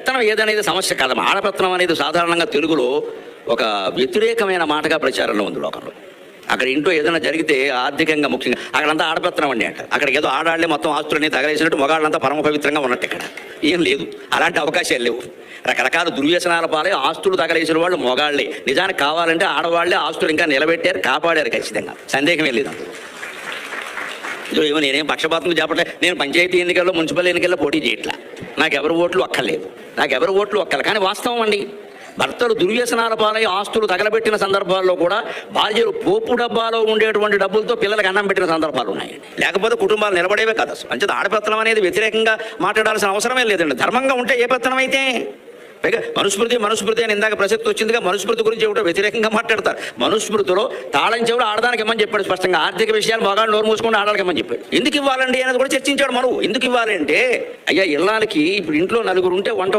ఆడపెత్తనం ఏదనేది సమస్య కాదమ్మా. ఆడపెత్తనం అనేది సాధారణంగా తెలుగులో ఒక వ్యతిరేకమైన మాటగా ప్రచారంలో ఉంది లోకంలో. అక్కడ ఇంట్లో ఏదైనా జరిగితే ఆర్థికంగా ముఖ్యంగా అక్కడంతా ఆడపెత్తనం అండి అంట. అక్కడికి ఏదో ఆడాళ్లే మొత్తం ఆస్తులన్నీ తగలేసినట్టు మగాళ్ళంతా పరమ పవిత్రంగా ఉన్నట్టు ఇక్కడ ఏం లేదు. అలాంటి అవకాశాలు లేవు. రకరకాల దుర్వ్యసనాల పాలే ఆస్తులు తగలేసిన వాళ్ళు మొగాళ్ళే. నిజానికి కావాలంటే ఆడవాళ్లే ఆస్తులు ఇంకా నిలబెట్టారు, కాపాడారు, ఖచ్చితంగా సందేహమే లేదు. ఏమో నేనేం పక్షపాతం చెప్పట్లే. నేను పంచాయతీ ఎన్నికల్లో మున్సిపల్ ఎన్నికల్లో పోటీ చేయట్లా. నాకు ఎవరి ఓట్లు ఒక్కర్లేదు, కానీ వాస్తవం అండి. భర్తలు దుర్వ్యసనాల పాలై ఆస్తులు తగలబెట్టిన సందర్భాల్లో కూడా భార్యలు పోపు డబ్బాలో ఉండేటువంటి డబ్బులతో పిల్లలకు అన్నం పెట్టిన సందర్భాలు ఉన్నాయి. లేకపోతే కుటుంబాలు నిలబడేవే కదా. అంచేత ఆడపెత్తనం అనేది వ్యతిరేకంగా మాట్లాడాల్సిన అవసరమే లేదండి. ధర్మంగా ఉంటే ఏ పెత్తనం అయితే. పైగా మనుస్మృతి అని ఇందాక ప్రసక్తి వచ్చిందిగా. మనుస్మృతి గురించి ఏమిటో వ్యతిరేకంగా మాట్లాడతారు. మనుస్మృతిలో తాళం చెవులు ఆడదానికి ఇమ్మని చెప్పాడు స్పష్టంగా. ఆర్థిక విషయాలు మగాళ్ళు నోరు మూసుకొని ఆడాలకి ఇమ్మని చెప్పాడు. ఎందుకు ఇవ్వాలండి అనేది కూడా చర్చించాడు. ఎందుకు ఇవ్వాలి అంటే, అయ్యా ఇళ్ళకి ఇప్పుడు ఇంట్లో నలుగురు ఉంటే వంట